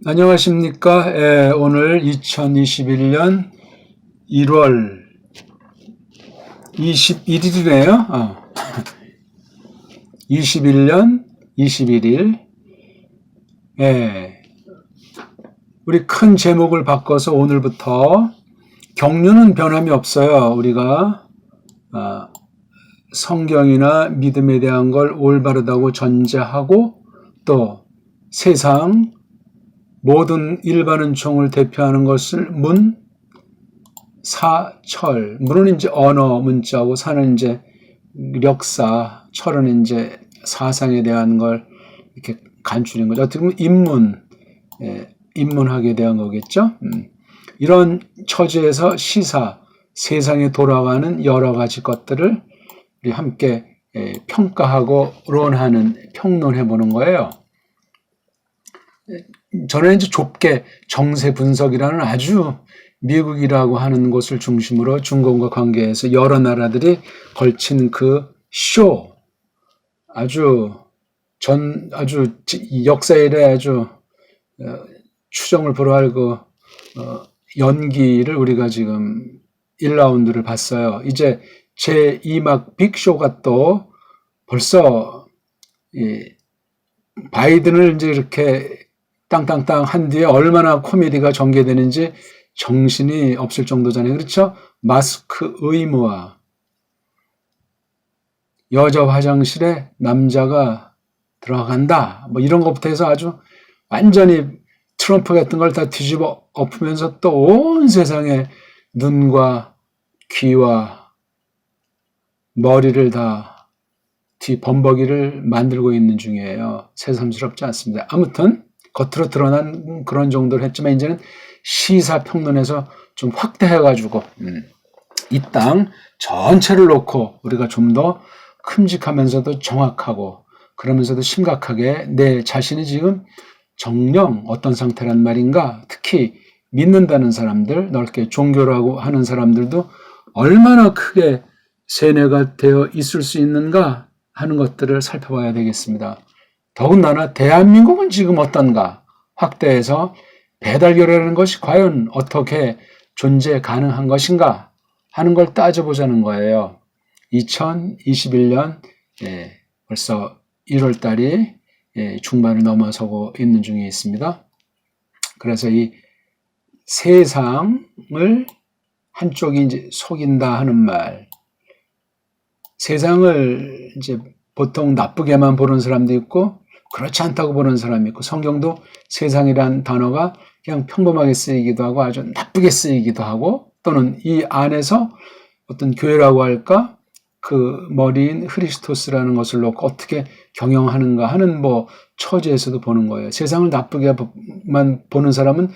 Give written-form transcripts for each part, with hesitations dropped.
안녕하십니까. 오늘 2021년 1월 21일이네요. 21년 21일. 우리 큰 제목을 바꿔서 오늘부터 경륜은 변함이 없어요. 우리가 성경이나 믿음에 대한 걸 올바르다고 전제하고 또 세상 모든 일반은 총을 대표하는 것을 문, 사, 철. 문은 이제 언어, 문자고 사는 이제 역사, 철은 이제 사상에 대한 걸 이렇게 간추린 거죠. 어떻게 보면 인문학에 대한 거겠죠. 이런 처지에서 시사, 세상에 돌아가는 여러 가지 것들을 우리 함께 평가하고 평론해 보는 거예요. 저는 이제 좁게 정세 분석이라는 아주 미국이라고 하는 곳을 중심으로 중공과 관계해서 여러 나라들이 걸친 그 쇼, 아주 역사 이래 아주 추정을 불허할 그 연기를 우리가 지금 1라운드를 봤어요. 이제 제2막 빅쇼가 또 벌써 바이든을 이제 이렇게 땅땅땅 한 뒤에 얼마나 코미디가 전개되는지 정신이 없을 정도잖아요. 그렇죠? 마스크 의무화. 여자 화장실에 남자가 들어간다. 뭐 이런 것부터 해서 아주 완전히 트럼프 같은 걸 다 뒤집어 엎으면서 또 온 세상에 눈과 귀와 머리를 다 뒤범벅이를 만들고 있는 중이에요. 새삼스럽지 않습니다. 아무튼 겉으로 드러난 그런 정도를 했지만 이제는 시사평론에서 좀 확대해가지고 이 땅 전체를 놓고 우리가 좀 더 큼직하면서도 정확하고 그러면서도 심각하게 내 자신이 지금 정령 어떤 상태란 말인가, 특히 믿는다는 사람들, 넓게 종교라고 하는 사람들도 얼마나 크게 세뇌가 되어 있을 수 있는가 하는 것들을 살펴봐야 되겠습니다. 더군다나 대한민국은 지금 어떤가 확대해서 배달결례라는 것이 과연 어떻게 존재 가능한 것인가 하는 걸 따져보자는 거예요. 2021년 벌써 1월 달이 중반을 넘어서고 있는 중에 있습니다. 그래서 이 세상을 한쪽이 이제 속인다 하는 말, 세상을 이제 보통 나쁘게만 보는 사람도 있고 그렇지 않다고 보는 사람이 있고 성경도 세상이란 단어가 그냥 평범하게 쓰이기도 하고 아주 나쁘게 쓰이기도 하고 또는 이 안에서 어떤 교회라고 할까 그 머리인 크리스토스라는 것을 놓고 어떻게 경영하는가 하는 뭐 처지에서도 보는 거예요. 세상을 나쁘게만 보는 사람은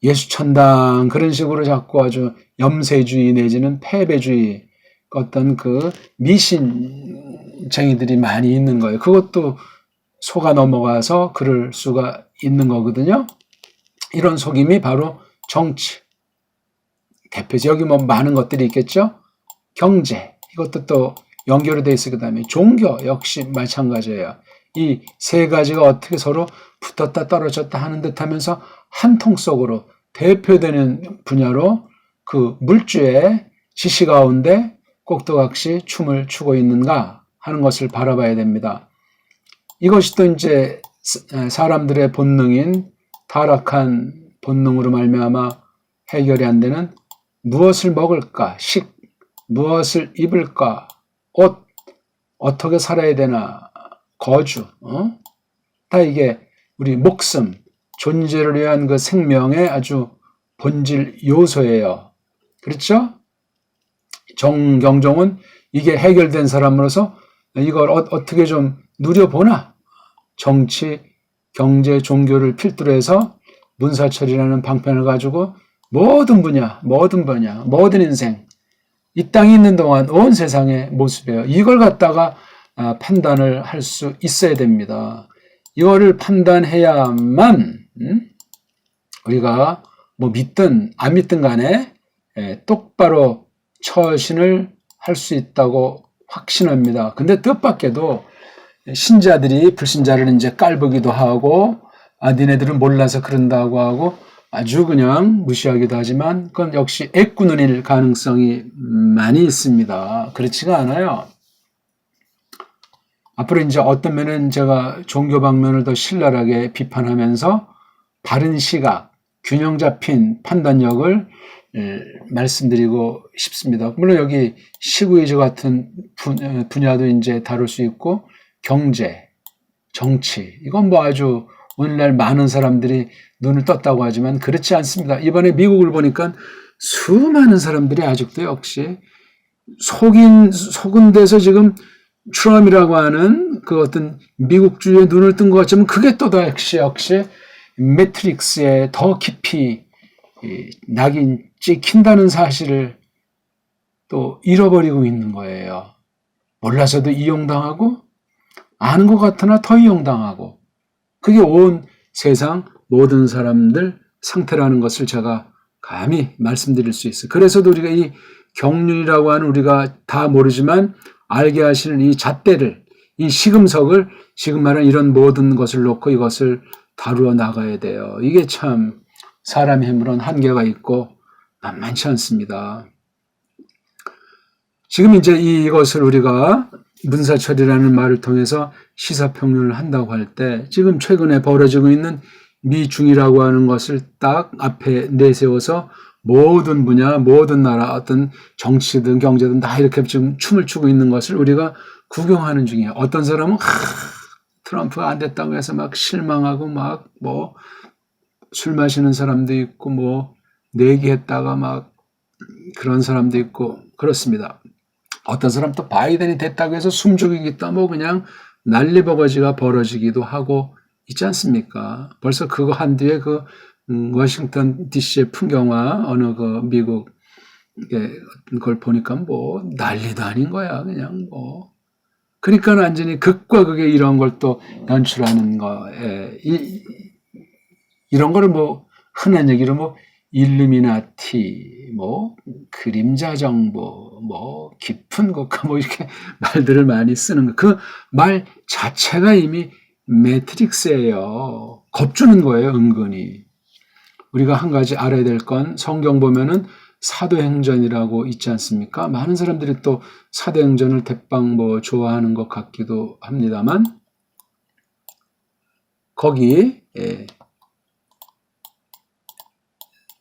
예수 천당 그런 식으로 자꾸 아주 염세주의 내지는 패배주의 어떤 그 미신쟁이들이 많이 있는 거예요. 그것도 속아 넘어가서 그럴 수가 있는 거거든요. 이런 속임이 바로 정치. 대표적인 여기 뭐 많은 것들이 있겠죠. 경제. 이것도 또 연결이 돼 있을 그다음에 종교 역시 마찬가지예요. 이 세 가지가 어떻게 서로 붙었다 떨어졌다 하는 듯 하면서 한 통 속으로 대표되는 분야로 그 물주의 지시 가운데 꼭두각시 춤을 추고 있는가 하는 것을 바라봐야 됩니다. 이것이 또 이제 사람들의 본능인 타락한 본능으로 말미암아 해결이 안 되는 무엇을 먹을까, 무엇을 입을까, 옷, 어떻게 살아야 되나, 거주, 다 이게 우리 목숨, 존재를 위한 그 생명의 아주 본질 요소예요. 그렇죠? 정경종은 이게 해결된 사람으로서 이걸 어떻게 좀 누려보나 정치, 경제, 종교를 필두로 해서 문사철이라는 방편을 가지고 모든 분야, 모든 인생 이 땅에 있는 동안 온 세상의 모습이에요. 이걸 갖다가 판단을 할 수 있어야 됩니다. 이거를 판단해야만 우리가 뭐 믿든 안 믿든 간에 똑바로 처신을 할 수 있다고 확신합니다. 근데 뜻밖에도 신자들이 불신자를 이제 깔보기도 하고 니네들은 몰라서 그런다고 하고 아주 그냥 무시하기도 하지만 그건 역시 애꾸눈일 가능성이 많이 있습니다. 그렇지가 않아요. 앞으로 이제 어떤 면은 제가 종교 방면을 더 신랄하게 비판하면서 바른 시각, 균형 잡힌 판단력을 말씀드리고 싶습니다. 물론 여기 시구이즈 같은 분야도 이제 다룰 수 있고 경제, 정치, 이건 뭐 아주 오늘날 많은 사람들이 눈을 떴다고 하지만 그렇지 않습니다. 이번에 미국을 보니까 수많은 사람들이 아직도 역시 속은 데서 지금 트럼이라고 하는 그 어떤 미국주의에 눈을 뜬 것 같지만 그게 또 역시 매트릭스에 더 깊이 낙인 찍힌다는 사실을 또 잃어버리고 있는 거예요. 몰라서도 이용당하고 아는 것 같으나 더 이용당하고 그게 온 세상 모든 사람들 상태라는 것을 제가 감히 말씀드릴 수 있어요. 그래서도 우리가 이 경륜이라고 하는 우리가 다 모르지만 알게 하시는 이 잣대를, 이 시금석을 지금 말하는 이런 모든 것을 놓고 이것을 다루어 나가야 돼요. 이게 참 사람의 힘으로는 한계가 있고 만만치 않습니다. 지금 이제 이것을 우리가 문사철이라는 말을 통해서 시사평론을 한다고 할 때 지금 최근에 벌어지고 있는 미중이라고 하는 것을 딱 앞에 내세워서 모든 분야, 모든 나라, 어떤 정치든 경제든 다 이렇게 지금 춤을 추고 있는 것을 우리가 구경하는 중이에요. 어떤 사람은 트럼프가 안 됐다고 해서 막 실망하고 막 뭐 술 마시는 사람도 있고 뭐 내기했다가 막 그런 사람도 있고 그렇습니다. 어떤 사람 또 바이든이 됐다고 해서 숨죽이겠다 뭐 그냥 난리버거지가 벌어지기도 하고 있지 않습니까? 벌써 그거 한 뒤에 그 워싱턴 DC의 풍경화 어느 그 미국 그걸 보니까 뭐 난리도 아닌 거야 그냥 뭐 그러니까 완전히 극과 극의 이런 걸 또 연출하는 거에 이런 거를 뭐 흔한 얘기로 뭐 일루미나티 뭐 그림자 정보 뭐 깊은 국가 뭐 이렇게 말들을 많이 쓰는 거 그 말 자체가 이미 매트릭스예요. 겁주는 거예요 은근히. 우리가 한 가지 알아야 될 건 성경 보면은 사도행전이라고 있지 않습니까? 많은 사람들이 또 사도행전을 대빵 뭐 좋아하는 것 같기도 합니다만 거기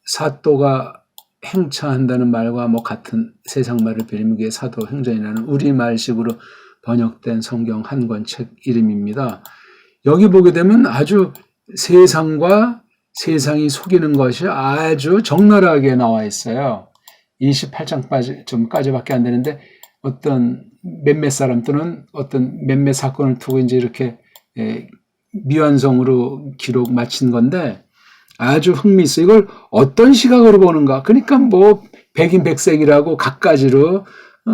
사도가 행차한다는 말과 뭐 같은 세상 말을 빌리는 게 사도행전이라는 우리말식으로 번역된 성경 한 권 책 이름입니다. 여기 보게 되면 아주 세상과 세상이 속이는 것이 아주 적나라하게 나와 있어요. 28장까지밖에 안 되는데 어떤 몇몇 사람 또는 어떤 몇몇 사건을 두고 이제 이렇게 미완성으로 기록 마친 건데 아주 흥미있어. 이걸 어떤 시각으로 보는가? 그러니까 뭐 백인백색이라고 갖가지로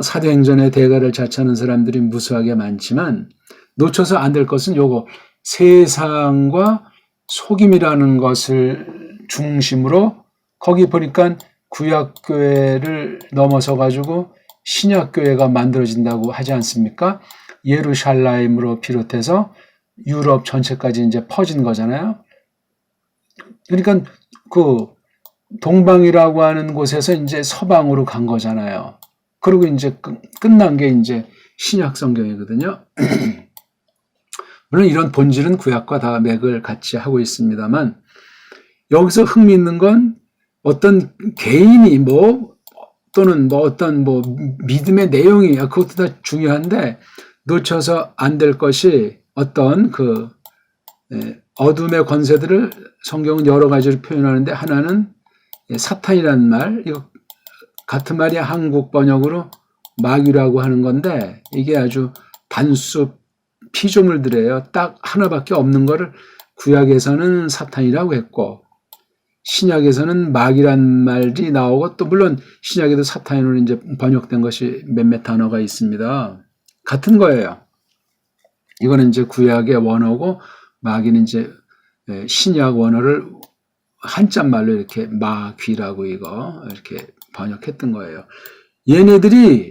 사도행전의 대가를 자처하는 사람들이 무수하게 많지만 놓쳐서 안 될 것은 요거 세상과 속임이라는 것을 중심으로 거기 보니까 구약교회를 넘어서 가지고 신약교회가 만들어진다고 하지 않습니까? 예루살렘으로 비롯해서 유럽 전체까지 이제 퍼진 거잖아요. 그러니까 그 동방이라고 하는 곳에서 이제 서방으로 간 거잖아요. 그리고 이제 끝난 게 이제 신약 성경이거든요. 물론 이런 본질은 구약과 다 맥을 같이 하고 있습니다만 여기서 흥미있는 건 어떤 개인이 뭐 또는 뭐 어떤 뭐 믿음의 내용이 그것도 다 중요한데 놓쳐서 안 될 것이 어떤 그 어둠의 권세들을 성경은 여러 가지로 표현하는데 하나는 사탄이라는 말, 이거 같은 말이 한국 번역으로 마귀라고 하는 건데 이게 아주 단수 피조물들이에요. 딱 하나밖에 없는 거를 구약에서는 사탄이라고 했고 신약에서는 마귀란 말이 나오고 또 물론 신약에도 사탄으로 이제 번역된 것이 몇몇 단어가 있습니다. 같은 거예요. 이거는 이제 구약의 원어고 마귀는 이제 신약 원어를 한자말로 이렇게 마귀라고 이거 이렇게 번역했던 거예요. 얘네들이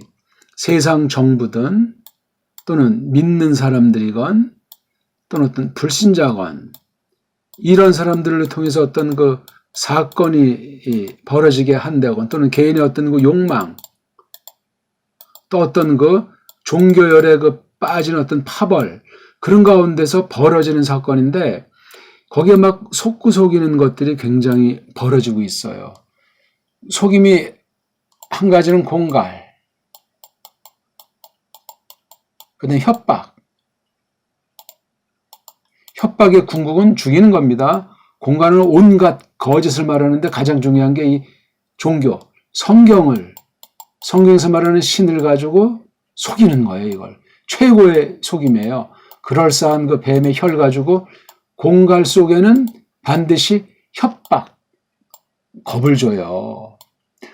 세상 정부든 또는 믿는 사람들이건 또는 어떤 불신자건 이런 사람들을 통해서 어떤 그 사건이 벌어지게 한다건 또는 개인의 어떤 그 욕망 또 어떤 그 종교열에 그 빠진 어떤 파벌 그런 가운데서 벌어지는 사건인데 거기에 막 속고 속이는 것들이 굉장히 벌어지고 있어요. 속임이 한 가지는 공갈, 그다음에 협박. 협박의 궁극은 죽이는 겁니다. 공갈은 온갖 거짓을 말하는데 가장 중요한 게 이 종교, 성경에서 말하는 신을 가지고 속이는 거예요, 이걸. 최고의 속임이에요. 그럴싸한 그 뱀의 혀를 가지고 공갈 속에는 반드시 협박, 겁을 줘요.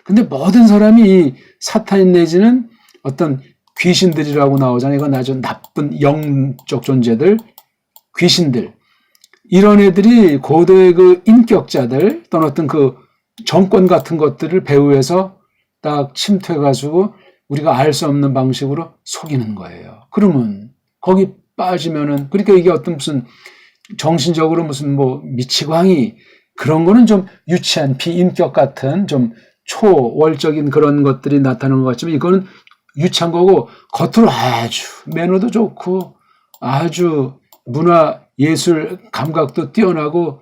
근데 모든 사람이 이 사탄 내지는 어떤 귀신들이라고 나오잖아요. 이건 아주 나쁜 영적 존재들, 귀신들. 이런 애들이 고도의 그 인격자들 또는 어떤 그 정권 같은 것들을 배후에서 딱 침투해가지고 우리가 알 수 없는 방식으로 속이는 거예요. 그러면 거기 빠지면은 그러니까 이게 어떤 무슨 정신적으로 무슨 뭐 미치광이 그런 거는 좀 유치한 비인격 같은 좀 초월적인 그런 것들이 나타나는 것 같지만 이거는 유치한 거고 겉으로 아주 매너도 좋고 아주 문화 예술 감각도 뛰어나고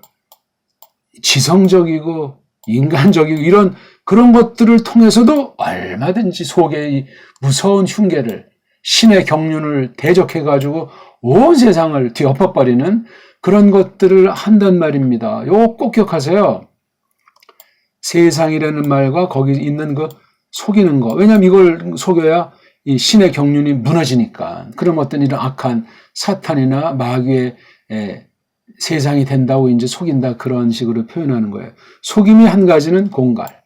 지성적이고 인간적이고 이런 그런 것들을 통해서도 얼마든지 속에 무서운 흉계를 신의 경륜을 대적해가지고 온 세상을 뒤엎어버리는 그런 것들을 한단 말입니다. 요거 꼭 기억하세요. 세상이라는 말과 거기 있는 그 속이는 거. 왜냐하면 이걸 속여야 이 신의 경륜이 무너지니까. 그런 어떤 이런 악한 사탄이나 마귀의 세상이 된다고 이제 속인다 그런 식으로 표현하는 거예요. 속임이 한 가지는 공갈,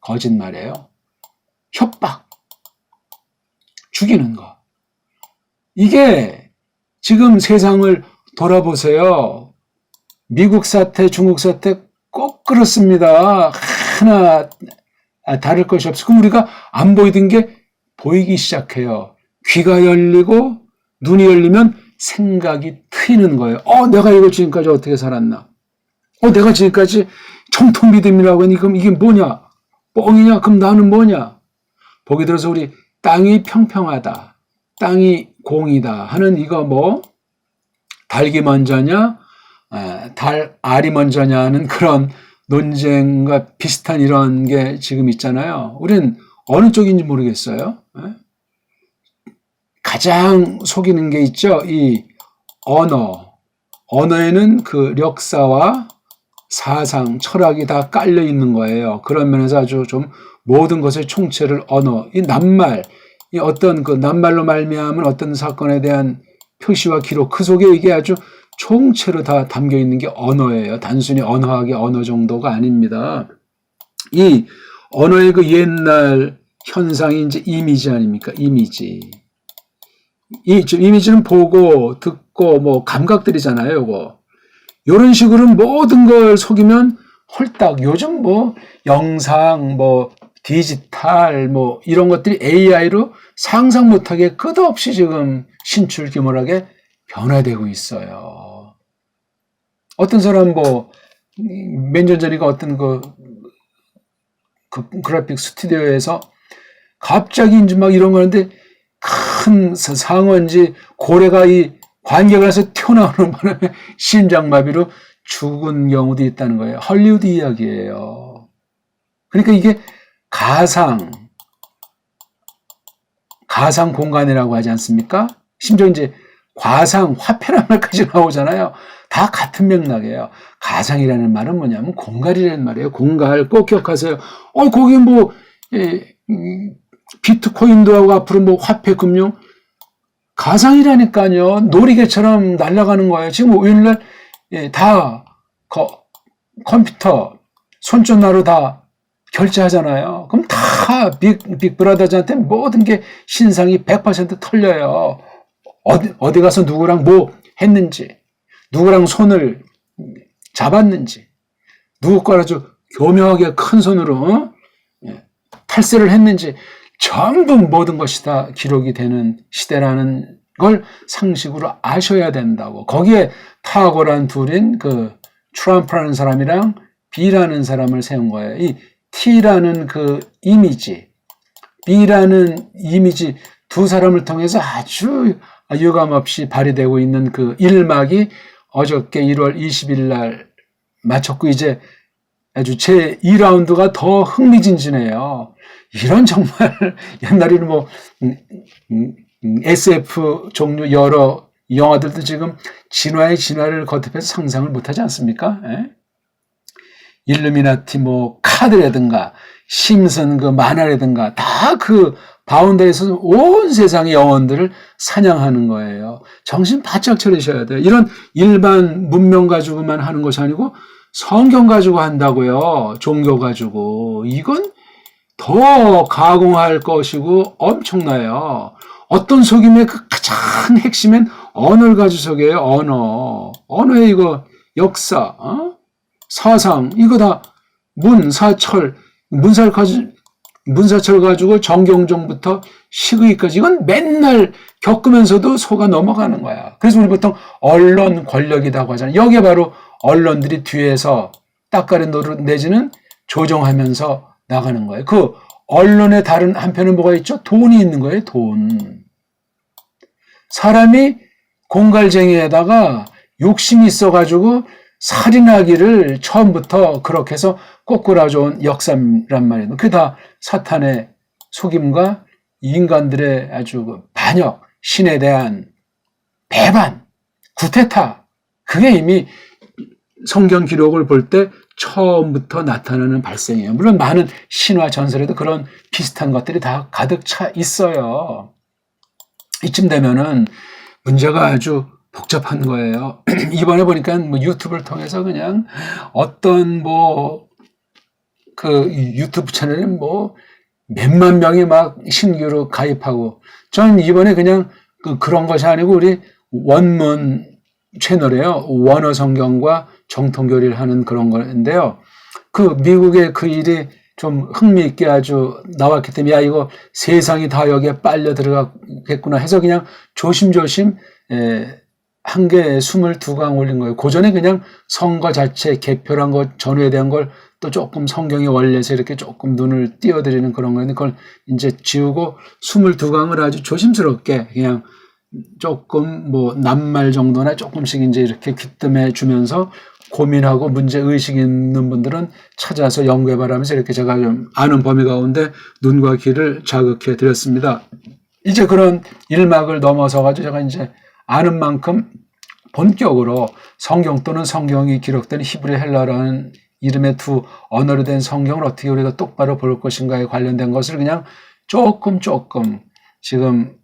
거짓말이에요. 협박, 죽이는 거. 이게 지금 세상을 돌아보세요. 미국 사태, 중국 사태 꼭 그렇습니다. 하나 다를 것이 없어. 그럼 우리가 안 보이던 게 보이기 시작해요. 귀가 열리고 눈이 열리면 생각이 트이는 거예요. 내가 이거 지금까지 어떻게 살았나? 내가 지금까지 정통 믿음이라고 하니 그럼 이게 뭐냐? 뻥이냐? 그럼 나는 뭐냐? 보기 들어서 우리 땅이 평평하다. 땅이 공이다 하는 이거 뭐 닭이 먼저냐? 알이 먼저냐 하는 그런 논쟁과 비슷한 이런 게 지금 있잖아요. 우리는 어느 쪽인지 모르겠어요. 가장 속이는 게 있죠. 이 언어에는 그 역사와 사상, 철학이 다 깔려 있는 거예요. 그런 면에서 아주 좀 모든 것의 총체를 이 낱말, 이 어떤 그 낱말로 말미암은 어떤 사건에 대한 표시와 기록, 그 속에 이게 아주 총체로 다 담겨 있는 게 언어예요. 단순히 언어학의 언어 정도가 아닙니다. 이 언어의 그 옛날 현상이 이제 이미지 아닙니까? 이미지. 이 이미지는 보고 듣고 뭐 감각들이잖아요. 요거. 이런 식으로 모든 걸 속이면 홀딱 요즘 뭐 영상 뭐 디지털 뭐 이런 것들이 AI로 상상 못하게 끝없이 지금 신출귀몰하게 변화되고 있어요. 어떤 사람 뭐 몇 년 전이가 어떤 그 그래픽 스튜디오에서 갑자기 이제 막 이런 거 하는데 큰 상어인지 고래가 이 관객에서 튀어나오는 바람에 심장마비로 죽은 경우도 있다는 거예요. 헐리우드 이야기예요. 그러니까 이게 가상 공간이라고 하지 않습니까? 심지어 이제 과상, 화폐라는 말까지 나오잖아요. 다 같은 맥락이에요. 가상이라는 말은 뭐냐면 공갈이라는 말이에요. 공갈 꼭 기억하세요. 거기 뭐 비트코인도 하고 앞으로 뭐 화폐 금융 가상이라니까요. 놀이개처럼 날아가는 거예요. 지금 오늘날 다 컴퓨터 손전화로 다 결제하잖아요. 그럼 다 빅브라더즈한테 모든 게 신상이 100% 털려요. 어디 가서 누구랑 뭐 했는지, 누구랑 손을 잡았는지, 누구 거라 아주 교묘하게 큰 손으로 탈세를 했는지 전부 모든 것이 다 기록이 되는 시대라는 걸 상식으로 아셔야 된다고. 거기에 탁월한 둘인 그 트럼프라는 사람이랑 B라는 사람을 세운 거예요. 이 T라는 그 이미지, B라는 이미지 두 사람을 통해서 아주 유감없이 발휘되고 있는 그 일막이 어저께 1월 20일 날 마쳤고 이제 아주 제 2라운드가 더 흥미진진해요. 이런 정말 옛날에는 뭐 SF 종류 여러 영화들도 지금 진화의 진화를 거듭해서 상상을 못하지 않습니까? 예? 일루미나티 뭐 카드라든가 심슨 그 만화라든가 다 그 바운더에서 온 세상의 영혼들을 사냥하는 거예요. 정신 바짝 차리셔야 돼요. 이런 일반 문명 가지고만 하는 것이 아니고 성경 가지고 한다고요. 종교 가지고. 이건 더 가공할 것이고 엄청나요. 어떤 속임의 그 가장 핵심은 언어를 가지고 속여요. 언어에 이거 역사, 사상, 이거 다 문사철 가지고 정경전부터 시의까지 이건 맨날 겪으면서도 속아 넘어가는 거야. 그래서 우리 보통 언론 권력이라고 하잖아요. 여기에 바로 언론들이 뒤에서 따까리 노릇 내지는 조정하면서 나가는 거예요. 그 언론의 다른 한편은 뭐가 있죠? 돈이 있는 거예요. 돈. 사람이 공갈쟁이에다가 욕심이 있어가지고 살인하기를 처음부터 그렇게 해서 꼬꾸라져온 역사란 말이에요. 그게 다 사탄의 속임과 인간들의 아주 반역, 신에 대한 배반, 구테타. 그게 이미 성경 기록을 볼 때 처음부터 나타나는 발생이에요. 물론 많은 신화 전설에도 그런 비슷한 것들이 다 가득 차 있어요. 이쯤 되면은 문제가 아주 복잡한 거예요. 이번에 보니까 뭐 유튜브를 통해서 그냥 어떤 그 유튜브 채널에 몇만 명이 막 신규로 가입하고 전 이번에 그냥 그런 것이 아니고 우리 원문 채널이에요. 원어 성경과 정통교리를 하는 그런 건데요. 그 미국의 그 일이 좀 흥미있게 아주 나왔기 때문에 야 이거 세상이 다 여기에 빨려 들어가겠구나 해서 그냥 조심조심 한 개에 22강 올린 거예요. 그 전에 그냥 선거 자체 개표란 것 전후에 대한 걸 또 조금 성경의 원리에서 이렇게 조금 눈을 띄워드리는 그런 거였는데 그걸 이제 지우고 22강을 아주 조심스럽게 그냥 조금 낱말 정도나 조금씩 이제 이렇게 귀뜸해 주면서 고민하고 문제 의식 있는 분들은 찾아서 연구해 바라면서 이렇게 제가 좀 아는 범위 가운데 눈과 귀를 자극해 드렸습니다. 이제 그런 일막을 넘어서 가지고 제가 이제 아는 만큼 본격으로 성경 또는 성경이 기록된 히브리 헬라라는 이름의 두 언어로 된 성경을 어떻게 우리가 똑바로 볼 것인가에 관련된 것을 그냥 조금 지금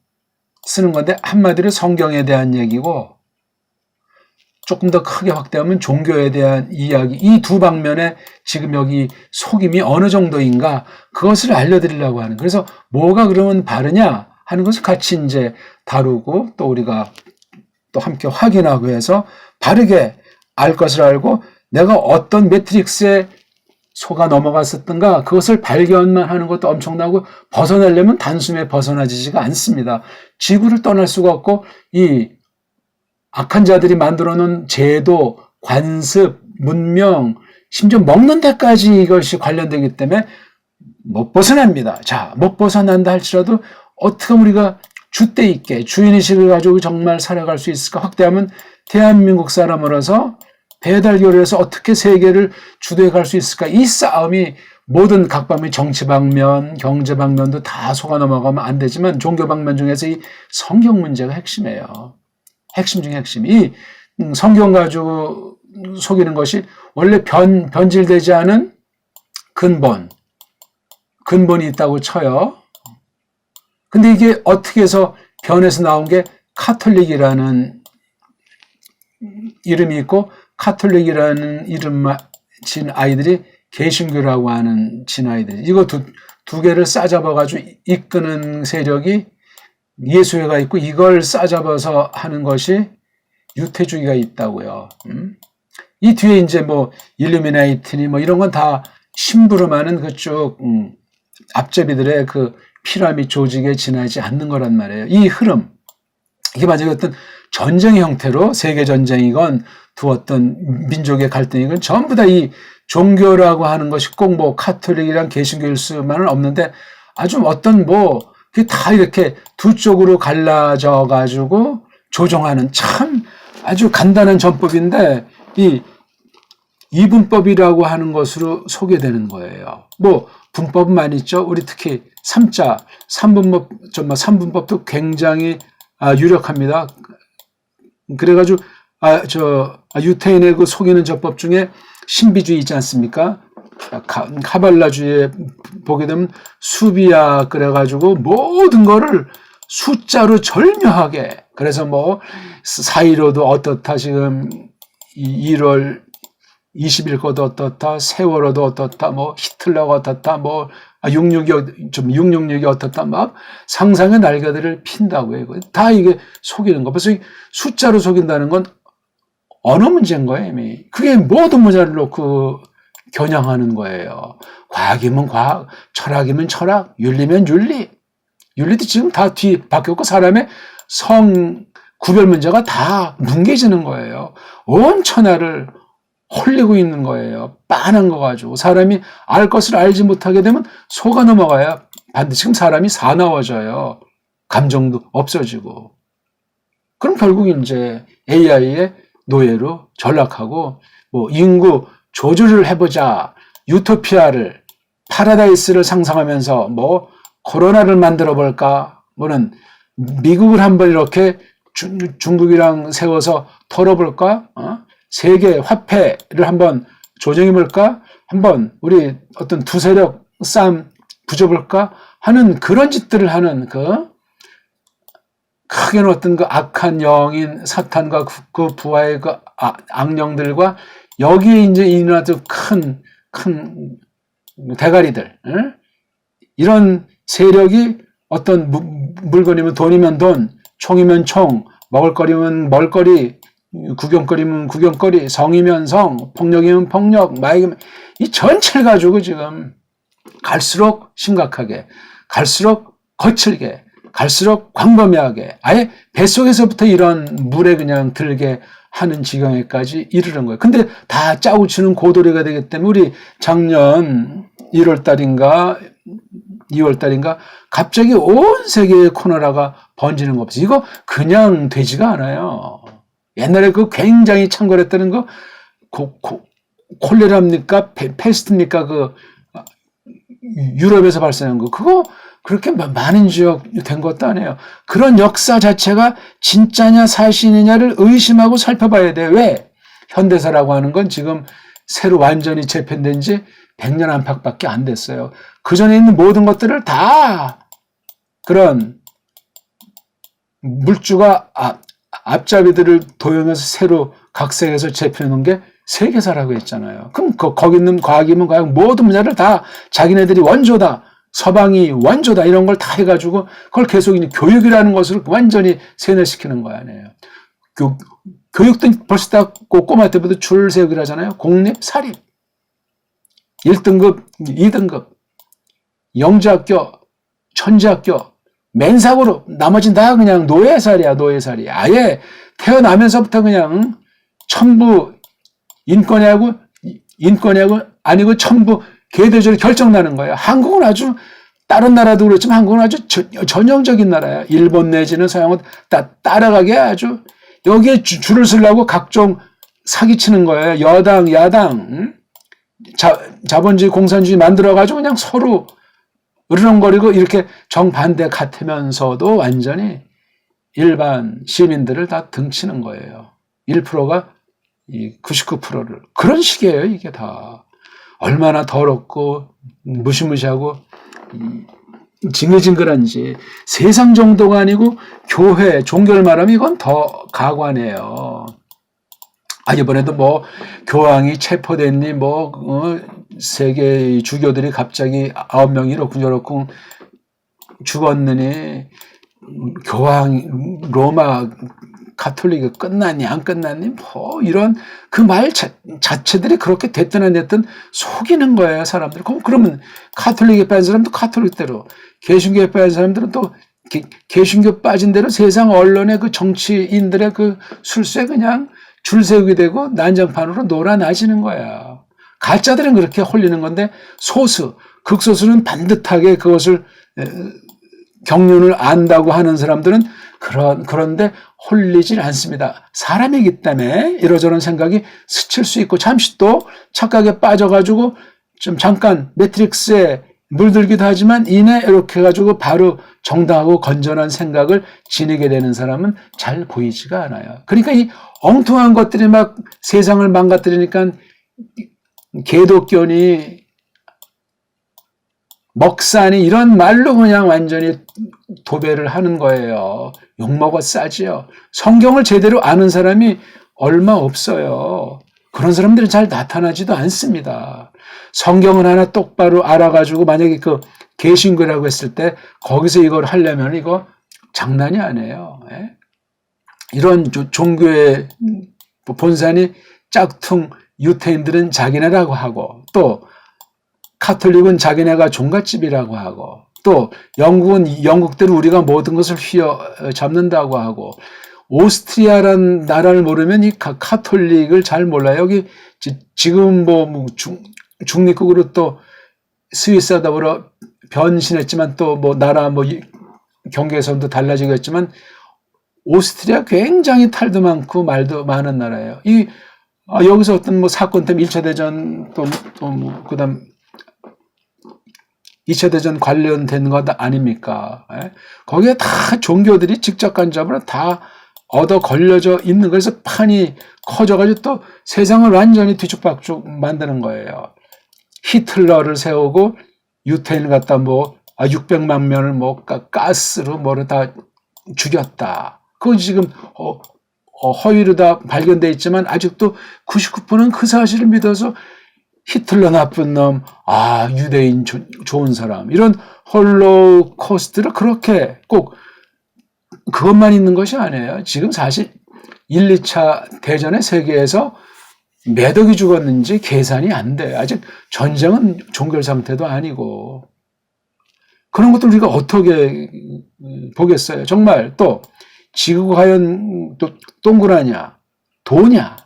쓰는 건데 한마디로 성경에 대한 얘기고 조금 더 크게 확대하면 종교에 대한 이야기 이 두 방면에 지금 여기 속임이 어느 정도인가 그것을 알려드리려고 하는 그래서 뭐가 그러면 바르냐 하는 것을 같이 이제 다루고 또 우리가 또 함께 확인하고 해서 바르게 알 것을 알고 내가 어떤 매트릭스에 속아 넘어갔었던가 그것을 발견만 하는 것도 엄청나고 벗어나려면 단숨에 벗어나지지가 않습니다. 지구를 떠날 수가 없고 이 악한 자들이 만들어 놓은 제도, 관습, 문명, 심지어 먹는 데까지 이것이 관련되기 때문에 못 벗어납니다. 자, 못 벗어난다 할지라도 어떻게 우리가 주대 있게 주인의식을 가지고 정말 살아갈 수 있을까 확대하면 대한민국 사람으로서 배달교류에서 어떻게 세계를 주도해 갈 수 있을까 이 싸움이 모든 각 방면 정치 방면 경제 방면도 다 속아 넘어가면 안 되지만 종교 방면 중에서 이 성경 문제가 핵심이에요. 핵심 중에 핵심. 이 성경 가지고 속이는 것이 원래 변질되지 않은 근본이 있다고 쳐요. 근데 이게 어떻게 해서 변해서 나온 게 카톨릭이라는 이름이 있고 카톨릭이라는 이름 진 아이들이 개신교라고 하는 진 아이들 이거 두 개를 싸잡아가지고 이끄는 세력이 예수회가 있고 이걸 싸잡아서 하는 것이 유태주의가 있다고요. 이 뒤에 이제 일루미나이트니 이런 건 다 심부름하는 그쪽 앞제비들의 그 피라미드 조직에 지나지 않는 거란 말이에요. 이 흐름 이게 만약에 어떤 전쟁의 형태로 세계 전쟁이건 두었던 민족의 갈등이 전부 다 이 종교라고 하는 것이 꼭 뭐 카톨릭이랑 개신교일 수만은 없는데 아주 어떤 뭐 그게 다 이렇게 두 쪽으로 갈라져 가지고 조정하는 참 아주 간단한 전법인데 이 이분법이라고 하는 것으로 소개되는 거예요. 뭐 분법은 많이 있죠. 우리 특히 삼분법도 굉장히 유력합니다. 그래가지고 유태인의 그 속이는 전법 중에 신비주의 있지 않습니까? 카발라주의에 보게 되면 수비야 그래가지고 모든 거를 숫자로 절묘하게 그래서 뭐 사이로도 어떻다 지금 1월 20일 것도 어떻다 세월호도 어떻다 뭐 히틀러가 어떻다 뭐 666이 어떻다 막 상상의 날개들을 핀다고요. 다 이게 속이는 거. 그래서 숫자로 속인다는 건 언어 문제인 거예요, 이미. 그게 모든 문제를 놓고 겨냥하는 거예요. 과학이면 과학, 철학이면 철학, 윤리면 윤리. 윤리도 지금 다 바뀌었고 사람의 성 구별 문제가 다 뭉개지는 거예요. 온 천하를 홀리고 있는 거예요. 빤한 거 가지고 사람이 알 것을 알지 못하게 되면 속아 넘어가야 반드시 지금 사람이 사나워져요. 감정도 없어지고. 그럼 결국 이제 AI의 노예로 전락하고 뭐 인구 조절을 해보자. 유토피아를 파라다이스를 상상하면서 뭐 코로나를 만들어 볼까? 뭐는 미국을 한번 이렇게 중국이랑 세워서 털어볼까? 세계 화폐를 한번 조정해 볼까? 한번 우리 어떤 두 세력 싸움 부져볼까? 하는 그런 짓들을 하는 크게는 어떤 그 악한 영인 사탄과 그 부하의 그 악령들과 여기에 이제 일어나도 큰 대가리들, 이런 세력이 어떤 물건이면 돈이면 돈, 총이면 총, 먹을거리면 먹을거리, 구경거리면 구경거리, 성이면 성, 폭력이면 폭력, 마약이면 이 전체를 가지고 지금 갈수록 심각하게, 갈수록 거칠게, 갈수록 광범위하게 아예 뱃속에서부터 이런 물에 그냥 들게 하는 지경에까지 이르는 거예요. 근데 다 짜고 치는 고도리가 되기 때문에 우리 작년 1월 달인가 2월 달인가 갑자기 온 세계에 코로나가 번지는 거 없어요. 이거 그냥 되지가 않아요. 옛날에 그 굉장히 창궐했다는 거 콜레라입니까? 페스트입니까? 그 유럽에서 발생한 거 그거 그렇게 많은 지역 된 것도 아니에요. 그런 역사 자체가 진짜냐 사실이냐를 의심하고 살펴봐야 돼. 왜? 현대사라고 하는 건 지금 새로 완전히 재편된 지 100년 안팎밖에 안 됐어요. 그 전에 있는 모든 것들을 다 그런 물주가 앞잡이들을 도용해서 새로 각색해서 재편해놓은 게 세계사라고 했잖아요. 그럼 거기 있는 과학이면 과학 모든 분야를 다 자기네들이 원조다. 서방이 원조다 이런 걸 다 해가지고 그걸 계속 이제 교육이라는 것을 완전히 세뇌시키는 거 아니에요. 교육도 벌써 다 꼬마 때부터 줄 세우기로 하잖아요. 공립, 사립, 1등급, 2등급, 영재학교, 천재학교, 맨사고로 나머지는 다 그냥 노예살이야. 아예 태어나면서부터 그냥 천부 인권이 아니고 천부 계대적으로 결정나는 거예요. 한국은 아주 다른 나라도 그렇지만 한국은 아주 전형적인 나라야. 일본 내지는 서양은 따라가게 아주 여기에 줄을 서려고 각종 사기치는 거예요. 여당, 야당, 자본주의, 공산주의 만들어가지고 그냥 서로 으르렁거리고 이렇게 정반대 같으면서도 완전히 일반 시민들을 다 등치는 거예요. 1%가 99%를. 그런 식이에요, 이게 다. 얼마나 더럽고 무시무시하고 징글징글한지 세상 정도가 아니고 교회, 종교를 말하면 이건 더 가관이에요. 이번에도 뭐 교황이 체포됐니 세계 주교들이 갑자기 9명이 이렇고 죽었느니 교황 로마 가톨릭이 끝났니 안 끝났니 이런 그 말 자체들이 그렇게 됐든 안 됐든 속이는 거예요, 사람들. 그러면 가톨릭에 빠진 사람도 가톨릭대로, 개신교에 빠진 사람들은 또 개신교 빠진 대로 세상 언론의 그 정치인들의 그 술수에 그냥 줄 세우게 되고 난장판으로 놀아나지는 거야. 가짜들은 그렇게 홀리는 건데 소수, 극소수는 반듯하게 그것을 경륜을 안다고 하는 사람들은 그런데 홀리질 않습니다. 사람이기 때문에 이러저런 생각이 스칠 수 있고 잠시 또 착각에 빠져가지고 좀 잠깐 매트릭스에 물들기도 하지만 이내 이렇게 해가지고 바로 정당하고 건전한 생각을 지니게 되는 사람은 잘 보이지가 않아요. 그러니까 이 엉뚱한 것들이 막 세상을 망가뜨리니까 개독견이 먹사니 이런 말로 그냥 완전히 도배를 하는 거예요. 욕먹어 싸지요. 성경을 제대로 아는 사람이 얼마 없어요. 그런 사람들은 잘 나타나지도 않습니다. 성경을 하나 똑바로 알아가지고 만약에 그 개신교라고 했을 때 거기서 이걸 하려면 이거 장난이 아니에요. 이런 종교의 본산이 짝퉁 유태인들은 자기네라고 하고 또 카톨릭은 자기네가 종갓집이라고 하고 또 영국은 영국대로 우리가 모든 것을 휘어잡는다고 하고 오스트리아라는 나라를 모르면 이 카톨릭을 잘 몰라요. 여기 지금 뭐 중립국으로 또 스위스와 더불어 변신했지만 또 뭐 나라 뭐 경계선도 달라지겠지만 오스트리아 굉장히 탈도 많고 말도 많은 나라예요. 여기서 어떤 뭐 사건 때문에 1차 대전 또 뭐 그다음 2차 대전 관련된 것 아닙니까? 거기에 다 종교들이 직접 간접으로 다 얻어 걸려져 있는 거에서 판이 커져가지고 또 세상을 완전히 뒤죽박죽 만드는 거예요. 히틀러를 세우고 유태인을 갖다 600만 명을 가스로 뭐를 다 죽였다. 그건 지금 허위로 다 발견돼 있지만 아직도 99%는 그 사실을 믿어서 히틀러 나쁜 놈, 유대인 좋은 사람, 이런 홀로코스트를 그렇게 꼭 그것만 있는 것이 아니에요. 지금 사실 1, 2차 대전의 세계에서 몇 억이 죽었는지 계산이 안 돼. 아직 전쟁은 종결 상태도 아니고. 그런 것들 우리가 어떻게 보겠어요? 정말 또 지구가 과연 또 동그라냐? 도냐?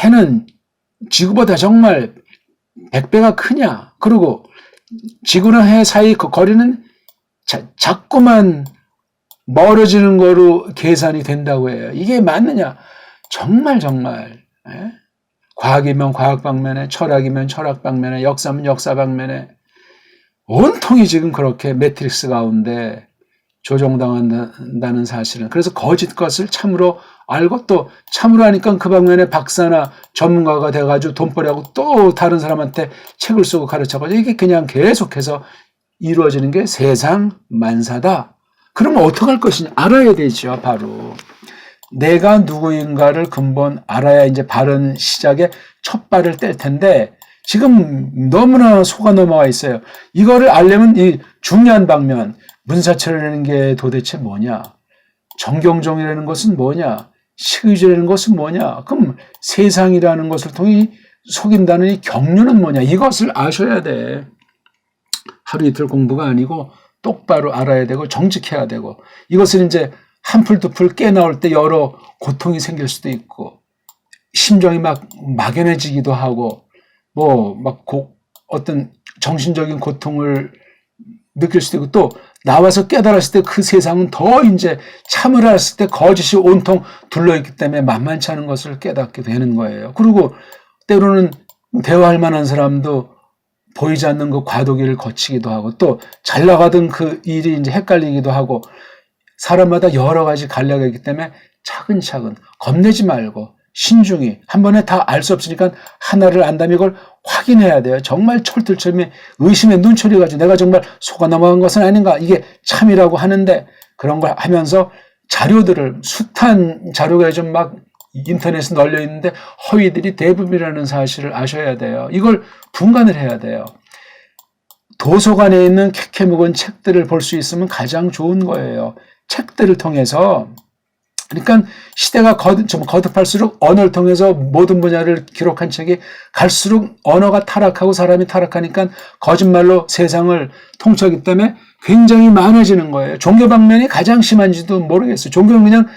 해는 지구보다 정말 100배가 크냐? 그리고 지구랑 해 사이 그 거리는 자꾸만 멀어지는 거로 계산이 된다고 해요. 이게 맞느냐? 정말 과학이면 과학 방면에, 철학이면 철학 방면에, 역사면 역사 방면에 온통이 지금 그렇게 매트릭스 가운데 조종당한다는 사실은. 그래서 거짓 것을 참으로 알고 또 참으로 하니까 그 방면에 박사나 전문가가 돼가지고 돈벌이하고 또 다른 사람한테 책을 쓰고 가르쳐가지고 이게 그냥 계속해서 이루어지는 게 세상 만사다. 그러면 어떡할 것이냐? 알아야 되죠, 바로. 내가 누구인가를 근본 알아야 이제 바른 시작에 첫 발을 뗄 텐데 지금 너무나 속아 넘어가 있어요. 이거를 알려면 이 중요한 방면, 문사철이라는 게 도대체 뭐냐? 정경종이라는 것은 뭐냐? 식의주라는 것은 뭐냐? 그럼 세상이라는 것을 통해 속인다는 이 경륜은 뭐냐? 이것을 아셔야 돼. 하루 이틀 공부가 아니고 똑바로 알아야 되고 정직해야 되고 이것을 이제 한풀 두풀 깨나올 때 여러 고통이 생길 수도 있고 심정이 막 막연해지기도 하고 어떤 정신적인 고통을 느낄 수도 있고 또 나와서 깨달았을 때 그 세상은 더 이제 참을 알았을 때 거짓이 온통 둘러있기 때문에 만만치 않은 것을 깨닫게 되는 거예요. 그리고 때로는 대화할 만한 사람도 보이지 않는 그 과도기를 거치기도 하고 또 잘 나가던 그 일이 이제 헷갈리기도 하고 사람마다 여러 가지 간략이 있기 때문에 차근차근 겁내지 말고 신중히 한 번에 다 알 수 없으니까 하나를 안다면 이걸 확인해야 돼요. 정말 철들철미 의심의 눈초리 가지고 내가 정말 속아 넘어간 것은 아닌가 이게 참이라고 하는데 그런 걸 하면서 자료들을 숱한 자료가 좀 막 인터넷에 널려 있는데 허위들이 대부분이라는 사실을 아셔야 돼요. 이걸 분간을 해야 돼요. 도서관에 있는 캐캐묵은 책들을 볼 수 있으면 가장 좋은 거예요. 책들을 통해서 그러니까 시대가 거듭할수록 언어를 통해서 모든 분야를 기록한 책이 갈수록 언어가 타락하고 사람이 타락하니까 거짓말로 세상을 통치하기 때문에 굉장히 많아지는 거예요. 종교 방면이 가장 심한지도 모르겠어요. 종교는 그냥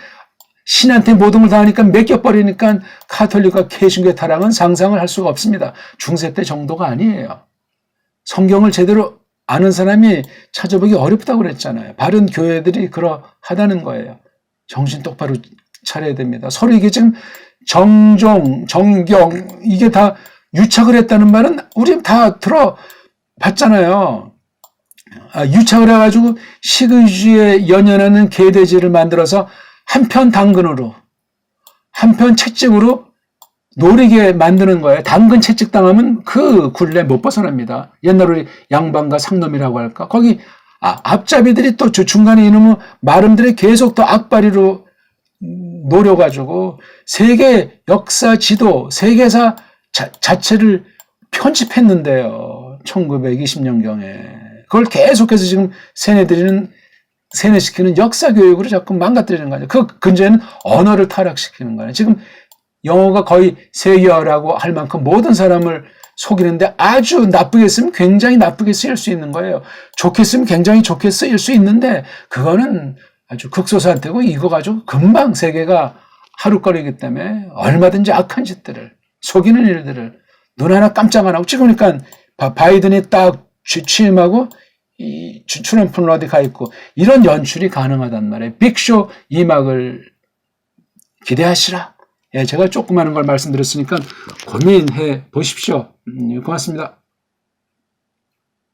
신한테 모든 걸 다 하니까 맡겨버리니까 카톨릭과 개신교의 타락은 상상을 할 수가 없습니다. 중세 때 정도가 아니에요. 성경을 제대로 아는 사람이 찾아보기 어렵다고 그랬잖아요. 바른 교회들이 그러하다는 거예요. 정신 똑바로 차려야 됩니다. 서로 이게 지금 정종, 정경 이게 다 유착을 했다는 말은 우리 다 들어봤잖아요. 유착을 해가지고 식의주의에 연연하는 개돼지를 만들어서 한편 당근으로 한편 채찍으로 노리게 만드는 거예요. 당근 채찍 당하면 그 굴레 못 벗어납니다. 옛날 우리 양반과 상놈이라고 할까? 거기 앞잡이들이 또 중간에 이놈의 마름들이 계속 또 악바리로 노려가지고 세계 역사 지도, 세계사 자체를 편집했는데요. 1920년경에. 그걸 계속해서 지금 세뇌시키는 역사 교육으로 자꾸 망가뜨리는 거죠. 그 근저에는 언어를 타락시키는 거예요. 지금 영어가 거의 세계화라고 할 만큼 모든 사람을 속이는데 아주 나쁘게 쓰면 굉장히 나쁘게 쓰일 수 있는 거예요. 좋게 쓰면 굉장히 좋게 쓰일 수 있는데 그거는 아주 극소수한테고 이거 가지고 금방 세계가 하루거리기 때문에 얼마든지 악한 짓들을 속이는 일들을 눈 하나 깜짝 안 하고 지금 그러니까 바이든이 딱 취임하고 이 트럼프는 어디 가 있고 이런 연출이 가능하단 말이에요. 빅쇼 2막을 기대하시라. 예, 제가 조그마한 걸 말씀드렸으니까 고민해 보십시오. 고맙습니다.